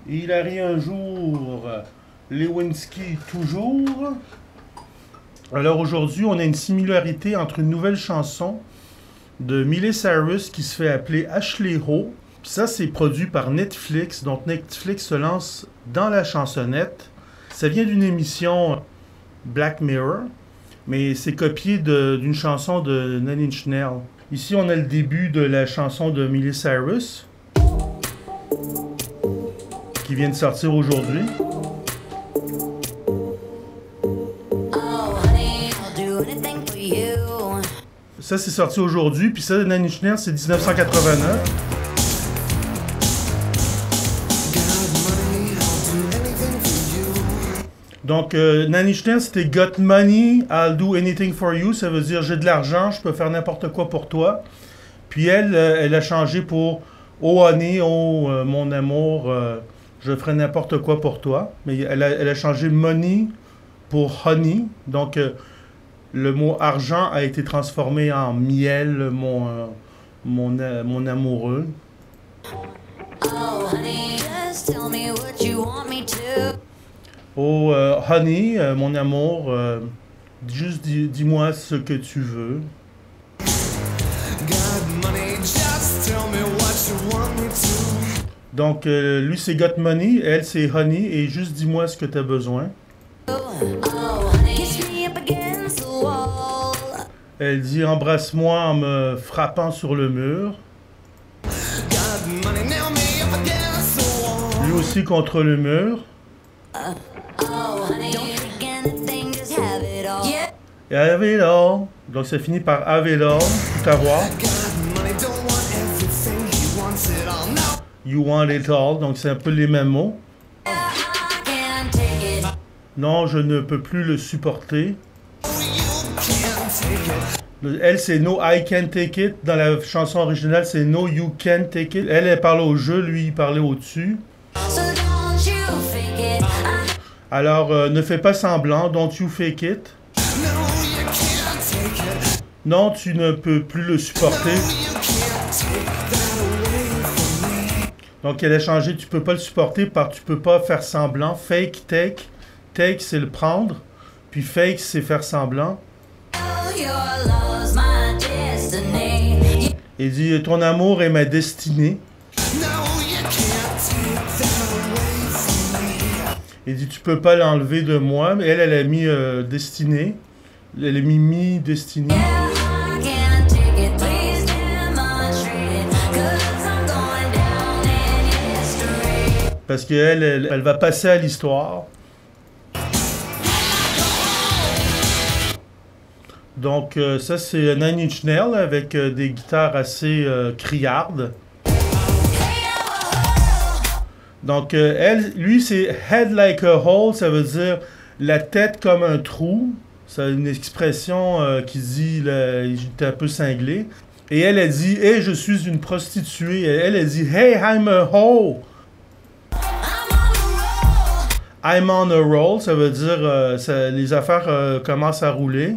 Il arrive un jour, Lewinsky toujours. Alors aujourd'hui, on a une similarité entre une nouvelle chanson de Miley Cyrus qui se fait appeler Ashley Ho. Puis ça, c'est produit par Netflix. Donc Netflix se lance dans la chansonnette. Ça vient d'une émission Black Mirror, mais c'est copié d'une chanson de Nine Inch Nails. Ici, on a le début de la chanson de Miley Cyrus qui vient de sortir aujourd'hui. Ça, c'est sorti aujourd'hui, puis ça, Nine Inch Nails, c'est 1989. Donc, Nine Inch Nails, c'était Got money, I'll do anything for you. Ça veut dire j'ai de l'argent, je peux faire n'importe quoi pour toi. Puis elle a changé pour Oh honey, oh mon amour, je ferai n'importe quoi pour toi. Mais elle a changé money pour honey. Donc, le mot argent a été transformé en miel, mon amoureux. Oh honey, just tell me what you want me to. Oh, honey, mon amour, juste dis-moi ce que tu veux. Donc, lui, c'est Got Money, elle, c'est Honey, et juste dis-moi ce que tu as besoin. Elle dit, embrasse-moi en me frappant sur le mur. Lui aussi contre le mur. Et have it all. Donc ça finit par have it all, tout avoir. You want it all. Donc c'est un peu les mêmes mots. Non, je ne peux plus le supporter. Elle, c'est No, I can't take it. Dans la chanson originale, c'est No, you can't take it. Elle parle au jeu, lui, il parlait au-dessus. Alors, ne fais pas semblant. Don't you fake it. Non, tu ne peux plus le supporter. Donc, elle a changé. Tu peux pas le supporter par tu peux pas faire semblant. Fake, take. Take, c'est le prendre. Puis fake, c'est faire semblant. Il dit, ton amour est ma destinée. Il dit, tu peux pas l'enlever de moi. Mais elle a mis destinée. Elle a mis mi-destinée. Parce qu'elle elle va passer à l'histoire. Donc, ça, c'est Nine Inch Nails avec des guitares assez criardes. Donc, lui, c'est Head like a hole, ça veut dire la tête comme un trou. C'est une expression qui dit, j'étais un peu cinglé. Et elle a dit, hey, je suis une prostituée. Elle a dit, hey, I'm a hoe. I'm on a roll, ça veut dire les affaires commencent à rouler.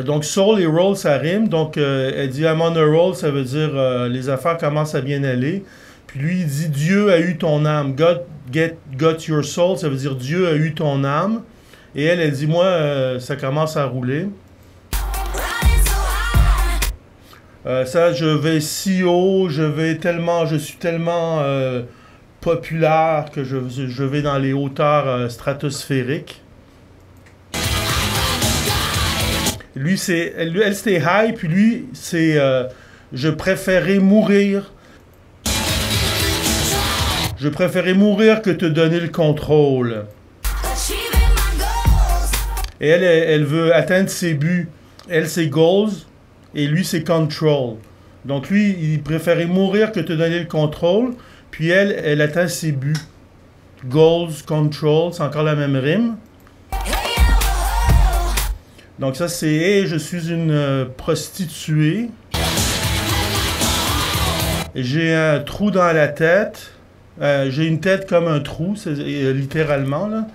Donc, soul et roll, ça rime. Donc, elle dit, I'm on a roll, ça veut dire les affaires commencent à bien aller. Puis lui, il dit, Dieu a eu ton âme. God got your soul, ça veut dire Dieu a eu ton âme. Et elle dit, moi, ça commence à rouler. Ça, je vais si haut, je suis tellement populaire que je vais dans les hauteurs stratosphériques. Lui, elle, c'était high, puis lui, c'est je préférais mourir. Je préférais mourir que te donner le contrôle. Et elle veut atteindre ses buts. Elle, c'est goals. Et lui, c'est control. Donc lui, il préférait mourir que te donner le contrôle. Puis elle atteint ses buts. Goals, control, c'est encore la même rime. Donc ça, c'est hey, je suis une prostituée. J'ai un trou dans la tête. J'ai une tête comme un trou, c'est littéralement là.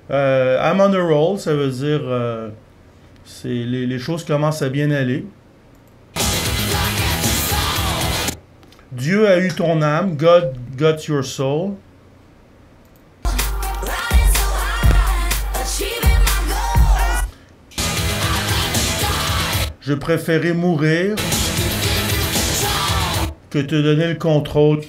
I'm on a roll, ça veut dire les choses commencent à bien aller. Dieu a eu ton âme. God got your soul. Je préférais mourir que te donner le contrôle.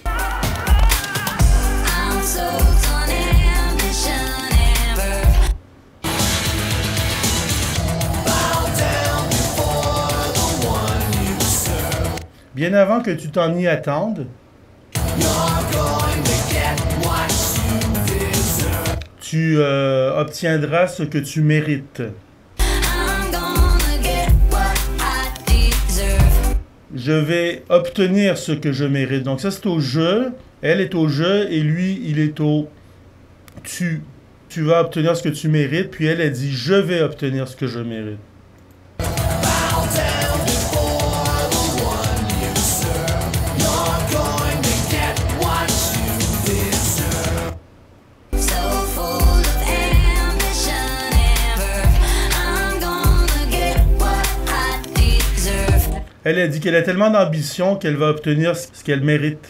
Bien avant que tu t'en y attendes, tu obtiendras ce que tu mérites. Je vais obtenir ce que je mérite. Donc ça, c'est au je. Elle est au je et lui, il est au tu. Tu vas obtenir ce que tu mérites. Puis elle dit, je vais obtenir ce que je mérite. Elle a dit qu'elle a tellement d'ambition qu'elle va obtenir ce qu'elle mérite.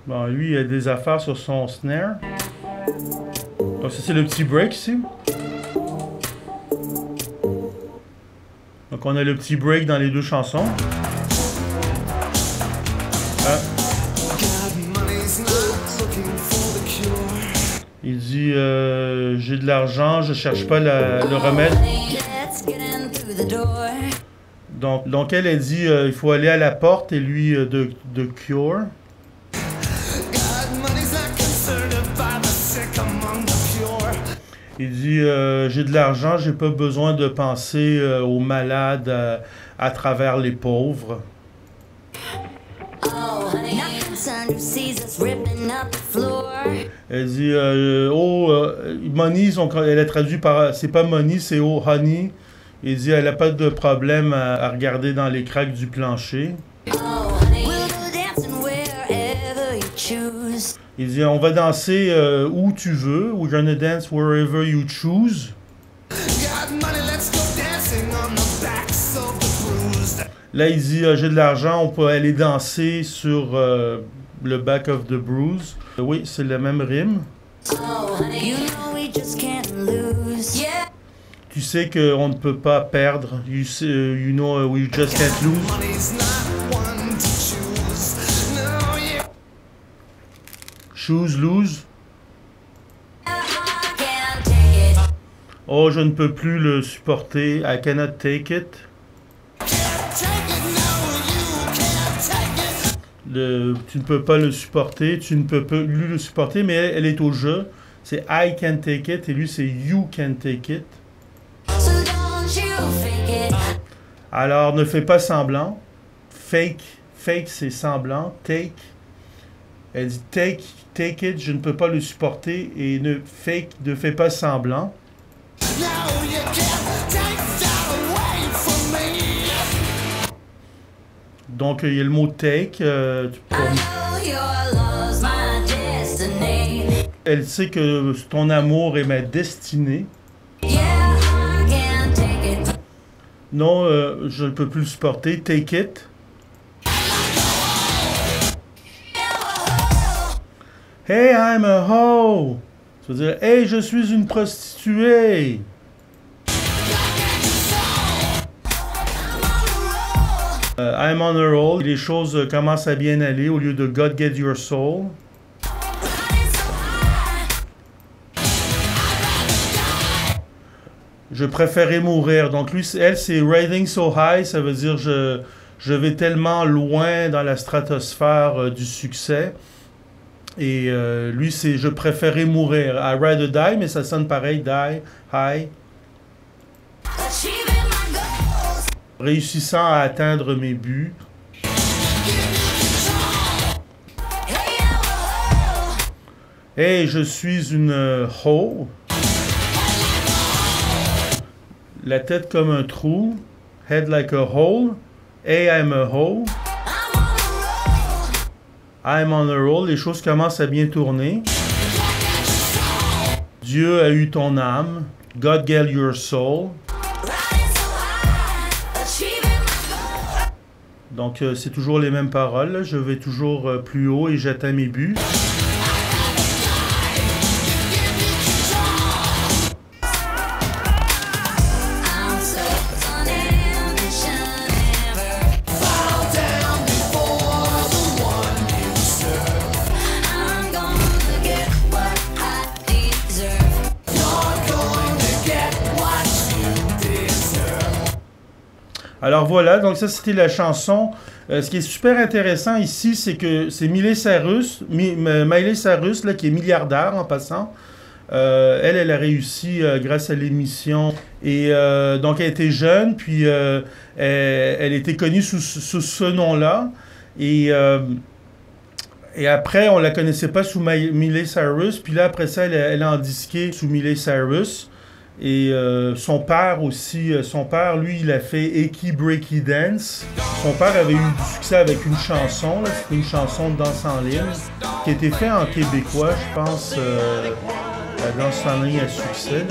Bon, lui, il a des affaires sur son snare. Donc, ça, c'est le petit break ici. Donc, on a le petit break dans les deux chansons. Ah. Il dit j'ai de l'argent, je cherche pas le remède. Donc elle a dit il faut aller à la porte et lui de cure. Il dit j'ai de l'argent, j'ai pas besoin de penser aux malades à travers les pauvres. Elle dit money, elle a traduit par c'est pas money, c'est oh honey. Il dit elle a pas de problème à regarder dans les craques du plancher. Il dit on va danser où tu veux. We're gonna dance wherever you choose. Là, il dit j'ai de l'argent, on peut aller danser sur le back of the bruise. Oui, c'est la même rime. Tu sais qu'on ne peut pas perdre. You know we just can't lose. Choose, lose. Oh, je ne peux plus le supporter. I cannot take it. Tu ne peux pas le supporter, tu ne peux pas lui le supporter, mais elle est au jeu. C'est I can take it et lui c'est you can take it. Alors ne fais pas semblant. Fake c'est semblant. Take. Elle dit take it, je ne peux pas le supporter et ne fais pas semblant. Donc, il y a le mot take. Elle sait que ton amour est ma destinée. Non, je ne peux plus le supporter. Take it. Hey, I'm a hoe. Ça veut dire, hey, je suis une prostituée. I'm on a roll. Les choses commencent à bien aller au lieu de God get your soul. Je préférais mourir. Donc lui, elle, c'est riding so high. Ça veut dire je vais tellement loin dans la stratosphère du succès. Et lui, c'est je préférais mourir. I rather die, mais ça sonne pareil. Die, high. Réussissant à atteindre mes buts. Hey, je suis une hoe. La tête comme un trou. Head like a hole. Hey, I'm a hoe. I'm on a roll. Les choses commencent à bien tourner. Dieu a eu ton âme. God gave your soul. Donc, c'est toujours les mêmes paroles. Là. Je vais toujours plus haut et j'atteins mes buts. Alors voilà, donc ça c'était la chanson. Ce qui est super intéressant ici, c'est que c'est Miley Cyrus là, qui est milliardaire en passant. Elle a réussi grâce à l'émission. Et donc elle était jeune, puis elle était connue sous ce nom-là. Et après, on la connaissait pas sous Miley Cyrus. Puis là, après ça, elle a disqué sous Miley Cyrus. Et son père aussi, lui, il a fait Eki Breaky Dance. Son père avait eu du succès avec une chanson, c'était une chanson de danse en ligne, qui a été faite en québécois, je pense, la danse en ligne à succès.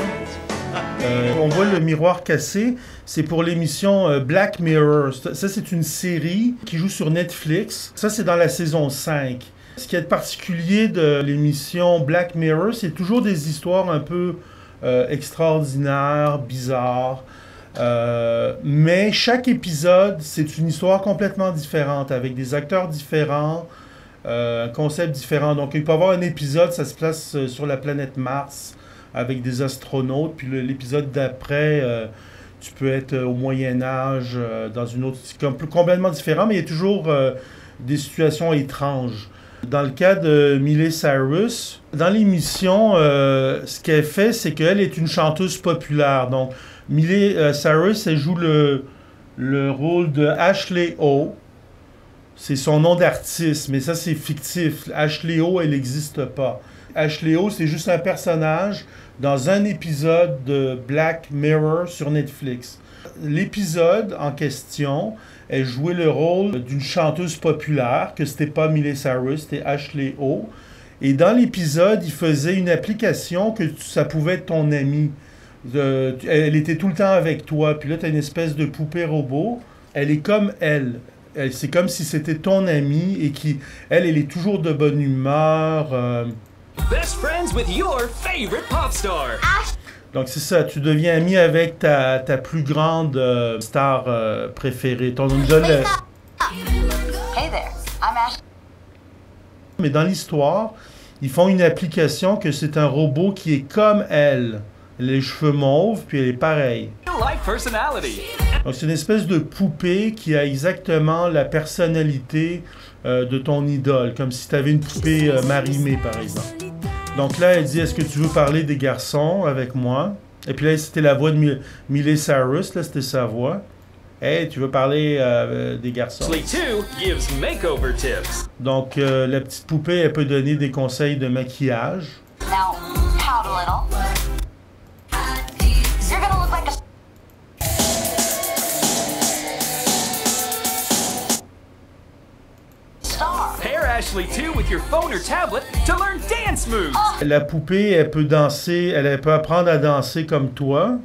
On voit le miroir cassé, c'est pour l'émission Black Mirror. Ça, c'est une série qui joue sur Netflix. Ça, c'est dans la saison 5. Ce qui est particulier de l'émission Black Mirror, c'est toujours des histoires un peu extraordinaire, bizarre. Mais chaque épisode, c'est une histoire complètement différente, avec des acteurs différents, un concept différent. Donc, il peut y avoir un épisode, ça se place sur la planète Mars, avec des astronautes, puis l'épisode d'après, tu peux être au Moyen-Âge, dans une autre... complètement différent, mais il y a toujours des situations étranges. Dans le cas de Miley Cyrus, dans l'émission, ce qu'elle fait, c'est qu'elle est une chanteuse populaire. Donc, Miley Cyrus, elle joue le rôle de Ashley O. C'est son nom d'artiste, mais ça, c'est fictif. Ashley O, elle n'existe pas. Ashley O, c'est juste un personnage dans un épisode de Black Mirror sur Netflix. L'épisode en question, elle jouait le rôle d'une chanteuse populaire, que c'était pas Miley Cyrus, c'était Ashley O. Et dans l'épisode, il faisait une application que ça pouvait être ton amie. Elle était tout le temps avec toi. Puis là, tu as une espèce de poupée robot. Elle est comme elle. C'est comme si c'était ton amie et elle est toujours de bonne humeur. Best friends with your favorite pop star. Donc c'est ça, tu deviens ami avec ta plus grande star préférée, ton idole. Hey there, I'm Ash. Mais dans l'histoire, ils font une application que c'est un robot qui est comme elle. Elle a les cheveux mauves, puis elle est pareille. Donc c'est une espèce de poupée qui a exactement la personnalité de ton idole, comme si tu avais une poupée Marie-Mé, par exemple. Donc là, elle dit, est-ce que tu veux parler des garçons avec moi? Et puis là, c'était la voix de Miley Cyrus, là, c'était sa voix. Hey, tu veux parler des garçons? Donc, la petite poupée, elle peut donner des conseils de maquillage. Now, pout a little. You're gonna look like a... star. Pair Ashley 2 with your phone or tablet to learn dance moves. La poupée, elle peut danser, elle peut apprendre à danser comme toi.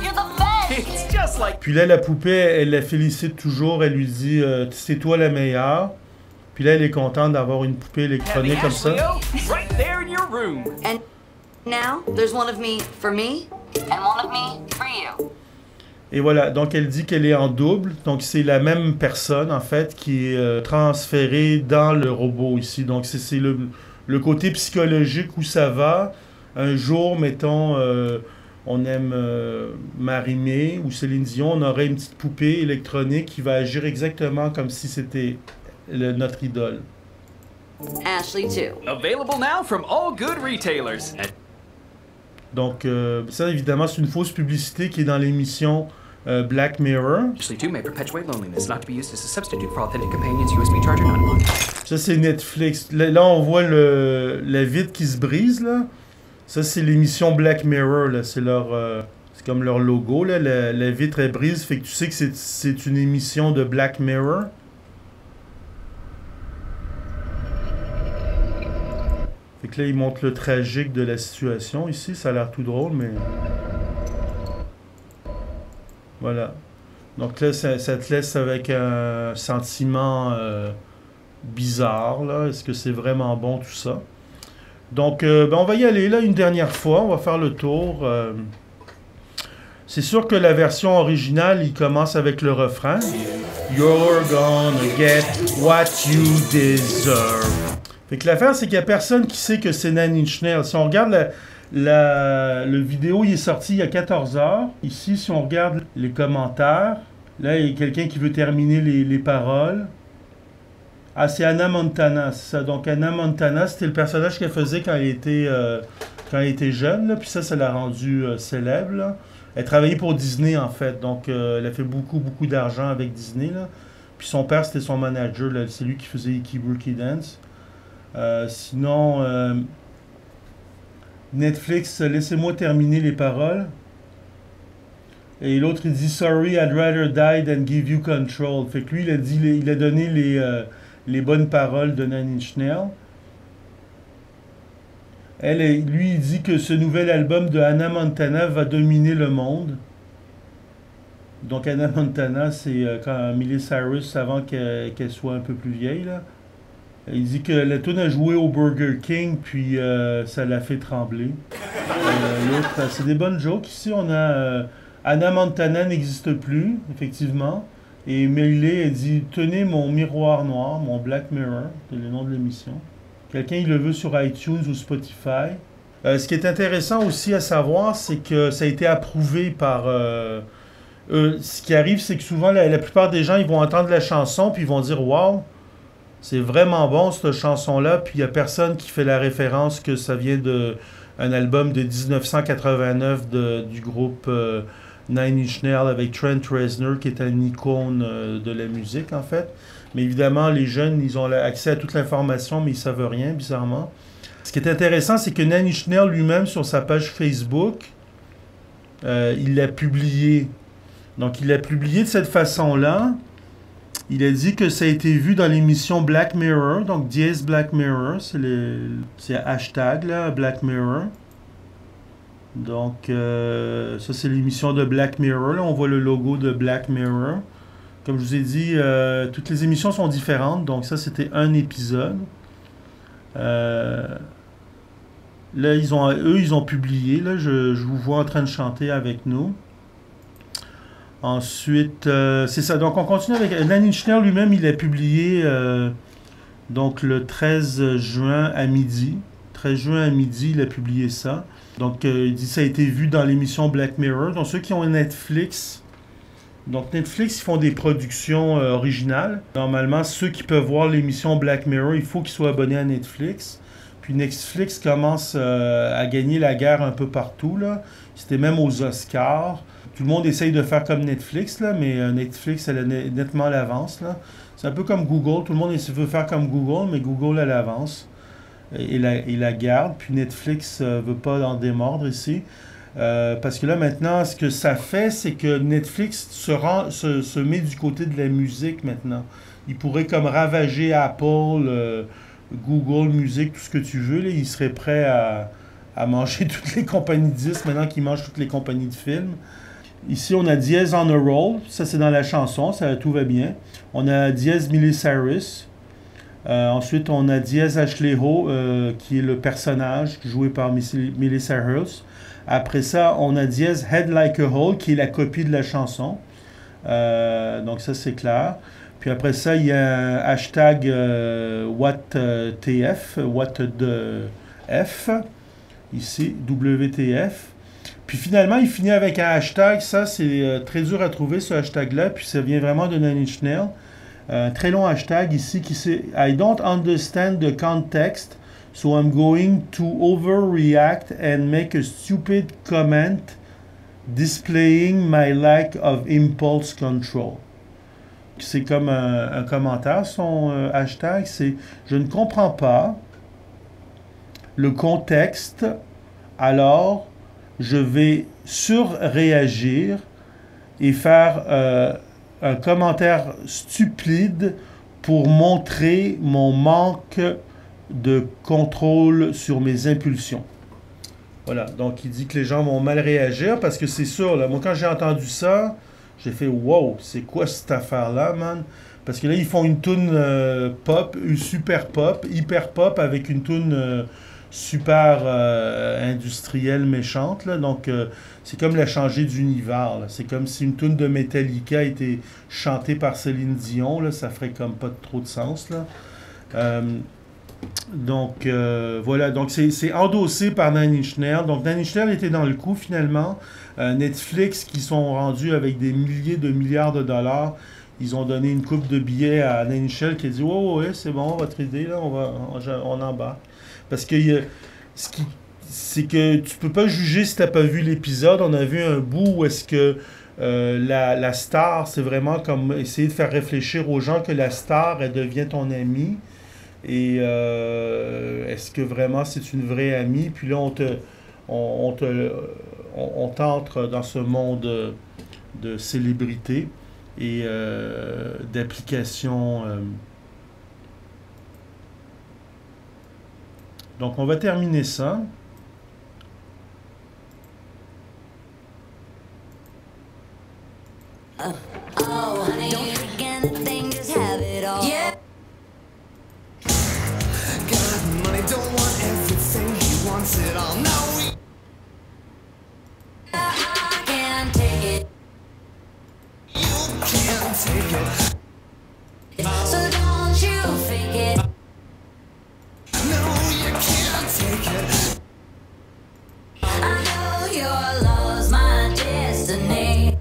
You're the best. It's just like Puis là, la poupée, elle la félicite toujours, elle lui dit c'est toi la meilleure. Puis là, elle est contente d'avoir une poupée having électronique comme Ashley ça. O right there in your room. And now, there's one of me for me, and one of me for you. Et voilà, donc elle dit qu'elle est en double. Donc c'est la même personne, en fait, qui est transférée dans le robot ici. Donc c'est le côté psychologique où ça va. Un jour, mettons, on aime Marie-Mé ou Céline Dion, on aurait une petite poupée électronique qui va agir exactement comme si c'était notre idole. Ashley too. Available now from all good retailers. Donc ça, évidemment, c'est une fausse publicité qui est dans l'émission Black Mirror. Ashley 2 may perpetuate loneliness, not to be used as a substitute for authentic companions. USB charger not included. Ça, c'est Netflix. Là, on voit la vitre qui se brise, là. Ça, c'est l'émission Black Mirror, là. C'est c'est comme leur logo, là. La vitre est brise, fait que tu sais que c'est une émission de Black Mirror. Fait que là, ils montrent le tragique de la situation ici. Ça a l'air tout drôle, mais... Voilà. Donc là, ça te laisse avec un sentiment bizarre, là. Est-ce que c'est vraiment bon, tout ça? Donc, on va y aller, là, une dernière fois. On va faire le tour. C'est sûr que la version originale, il commence avec le refrain. You're gonna get what you deserve. Fait que l'affaire, c'est qu'il n'y a personne qui sait que c'est Nine Inch Nails. Si on regarde le vidéo, il est sorti il y a 14 heures. Ici, si on regarde les commentaires, là, il y a quelqu'un qui veut terminer les paroles. Ah, c'est Hannah Montana, c'est ça. Donc, Hannah Montana, c'était le personnage qu'elle faisait quand elle était jeune. Là. Puis ça l'a rendu célèbre. Là. Elle travaillait pour Disney, en fait. Donc, elle a fait beaucoup, beaucoup d'argent avec Disney. Là. Puis son père, c'était son manager. Là. C'est lui qui faisait Icky Brookie Dance. Sinon, Netflix, laissez-moi terminer les paroles. Et l'autre, il dit « Sorry, I'd rather die than give you control ». Fait que lui, il a donné les bonnes paroles de Nine Inch Nails. Lui, il dit que ce nouvel album de Hannah Montana va dominer le monde. Donc, Hannah Montana, c'est quand Miley Cyrus, avant qu'elle soit un peu plus vieille, là. Il dit que la tune a joué au Burger King, puis ça l'a fait trembler. L'autre, c'est des bonnes jokes. Ici, on a Hannah Montana n'existe plus, effectivement. Et Miley, elle dit « Tenez mon miroir noir, mon Black Mirror », c'est le nom de l'émission. Quelqu'un, il le veut sur iTunes ou Spotify. Ce qui est intéressant aussi à savoir, c'est que ça a été approuvé par... ce qui arrive, c'est que souvent, la plupart des gens, ils vont entendre la chanson, puis ils vont dire « Wow ». C'est vraiment bon, cette chanson-là, puis il n'y a personne qui fait la référence que ça vient d'un album de 1989 du groupe Nine Inch Nails avec Trent Reznor, qui est un icône de la musique, en fait. Mais évidemment, les jeunes, ils ont accès à toute l'information, mais ils ne savent rien, bizarrement. Ce qui est intéressant, c'est que Nine Inch Nails lui-même, sur sa page Facebook, il l'a publié. Donc, il l'a publié de cette façon-là. Il a dit que ça a été vu dans l'émission Black Mirror, donc dièse Black Mirror, c'est hashtag là, Black Mirror. Donc ça c'est l'émission de Black Mirror, là, on voit le logo de Black Mirror. Comme je vous ai dit, toutes les émissions sont différentes, donc ça c'était un épisode. Là ils ont publié, là, je vous vois en train de chanter avec nous. Ensuite, c'est ça. Donc, on continue avec... Nine Inch Nails lui-même, il a publié donc le 13 juin à midi. 13 juin à midi, il a publié ça. Donc, il dit ça a été vu dans l'émission Black Mirror. Donc, ceux qui ont Netflix... Donc, Netflix, ils font des productions originales. Normalement, ceux qui peuvent voir l'émission Black Mirror, il faut qu'ils soient abonnés à Netflix. Puis Netflix commence à gagner la guerre un peu partout, là. C'était même aux Oscars. Tout le monde essaye de faire comme Netflix, là, mais Netflix, elle a nettement l'avance. C'est un peu comme Google. Tout le monde veut faire comme Google, mais Google a l'avance. Et la garde. Puis Netflix ne veut pas en démordre ici. Parce que là, maintenant, ce que ça fait, c'est que Netflix se met du côté de la musique maintenant. Il pourrait comme ravager Apple, Google Music, tout ce que tu veux. Là, il serait prêt à manger toutes les compagnies de disques maintenant qu'il mange toutes les compagnies de films. Ici, on a Dièse on a Roll. Ça, c'est dans la chanson. Tout va bien. On a Dièse Miley Cyrus. Ensuite, on a Dièse Ashley Ho, qui est le personnage joué par Miley Cyrus. Après ça, on a Dièse Head Like a Hole, qui est la copie de la chanson. Donc, ça, c'est clair. Puis après ça, il y a un hashtag WTF, What the F. Ici, WTF. Puis finalement, il finit avec un hashtag. Ça, c'est très dur à trouver, ce hashtag-là. Puis ça vient vraiment de Nine Inch Nails. Un très long hashtag ici qui c'est « I don't understand the context, so I'm going to overreact and make a stupid comment displaying my lack of impulse control ». C'est comme un commentaire, son hashtag. C'est « Je ne comprends pas le contexte, alors... je vais surréagir et faire un commentaire stupide pour montrer mon manque de contrôle sur mes impulsions. » Voilà, donc il dit que les gens vont mal réagir parce que c'est sûr, là, moi quand j'ai entendu ça, J'ai fait, wow, c'est quoi cette affaire-là, man? Parce que là, ils font une tune pop, super pop, hyper pop, avec une tune super industrielle, méchante, là. Donc, c'est comme la changer d'univers, là. C'est comme si une tune de Metallica était chantée par Céline Dion, là. Ça ferait comme pas trop de sens, là. Donc, voilà. Donc, c'est endossé par Nine Inch Nails. Donc, Nine Inch Nails était dans le coup, finalement. Netflix, qui sont rendus avec des milliers de milliards de dollars, ils ont donné une coupe de billets à Nine Inch Nails qui a dit « Oh, ouais, c'est bon, votre idée, là, on embarque. » Parce que c'est que tu peux pas juger si t'as pas vu l'épisode. On a vu un bout où est-ce que la star, c'est vraiment comme essayer de faire réfléchir aux gens que la star, elle devient ton amie. Et est-ce que vraiment c'est une vraie amie? Puis là, on t'entre dans ce monde de célébrité et d'applications. Donc, on va terminer ça. Oh, honey, don't think anything, just have it all. Yeah. Got money, don't want everything, he wants it all. Now we I can't take it, you can't take it. so don't you fake it. No, you can't take it. I know your love's my destiny.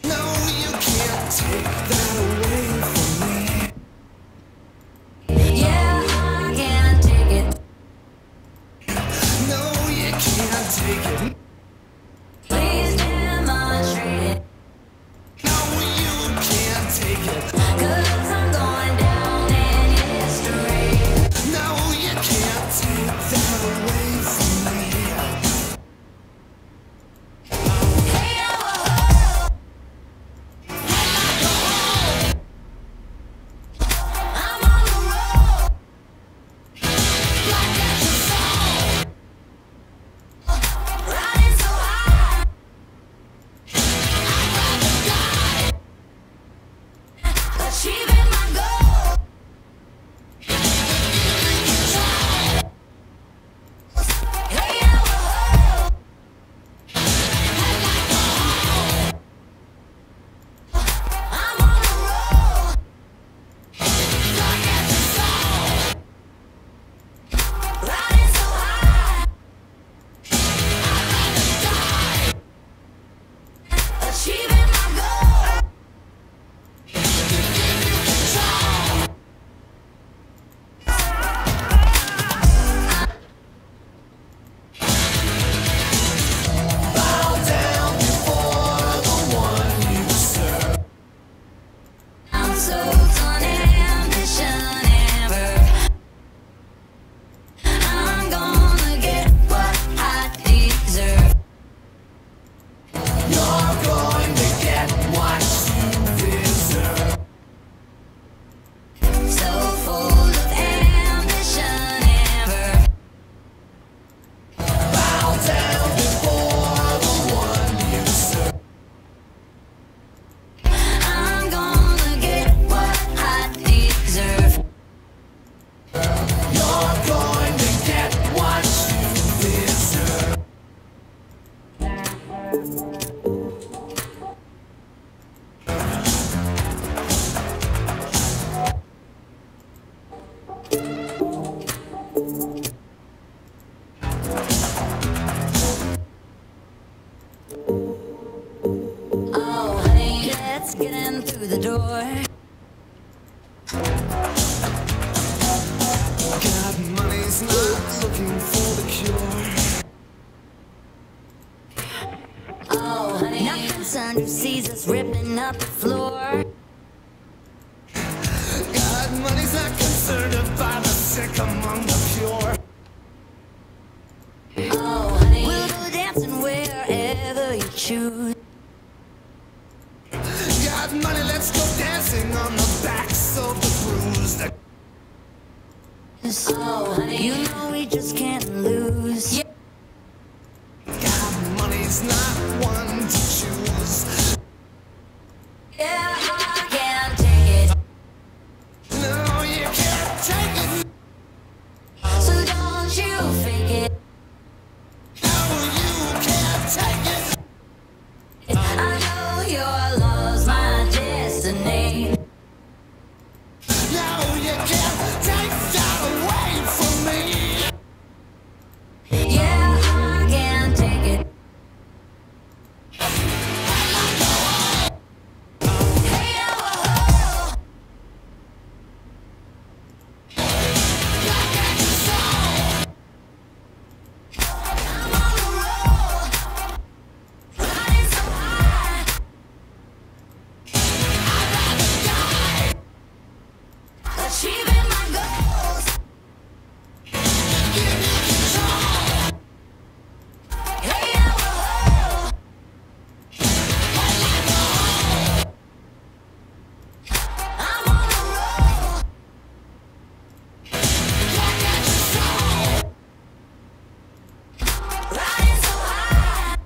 No, you can't take that away from me. Yeah, I can't take it. No, you can't take it. Please demonstrate it. No, you can't take it. 'Cause I'm going down in history. No, you can't take that away from me. Hey, oh, I'm on the road. Like that's a song. Riding so high. I'd rather die. Achieving my goal. Hey, oh, I'm on the road. Like that's a song. Riding so high. I'd rather die. Achieving my goal. I'm so done ambition and verve. I'm gonna get what I deserve. You're going to get what you deserve. So full of ambition and verve. Bow down before the one you serve. I'm gonna get what I deserve. You're going to get what you deserve. Oh, honey, let's get in through the door. God, money's not looking for the cure. Oh, honey, not concerned who sees us ripping up the floor. God, money's not concerned about the sick among the pure. Oh, honey, we'll go dancing wherever you choose. God, money, let's go dancing on the backs of the bruised. Oh, honey, you know we just can't lose. God, money's not one to choose. Yeah, I can't take it. No, you can't take it. So don't you fake it. No, you can't take it. I know your love's my destiny. No, you can't take that away from me. Yeah, I can't take it. Hey, oh, I'm on the road, riding so high. Achieving my goals. Hey, oh, I'm on the road. Riding so high.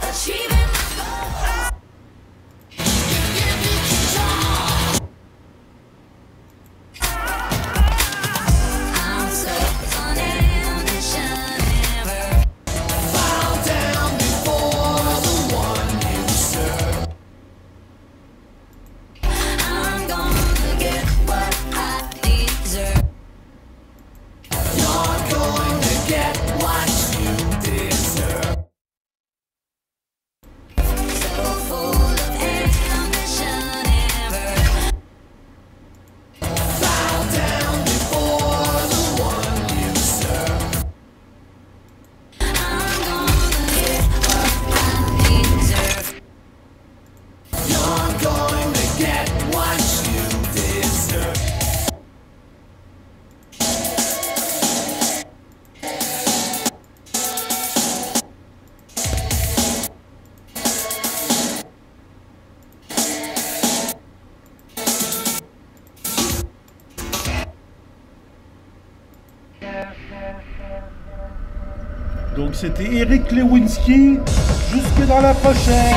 Achieving my goals. I'm so on ambition ever. Bow down before the one you serve. I'm gonna get what I deserve. You're going to get what you deserve. So full of ambition ever. Bow down before the one you serve. I'm gonna get what I deserve. You're going to get what you deserve. Donc c'était Eric Lewinsky. Jusque dans la prochaine.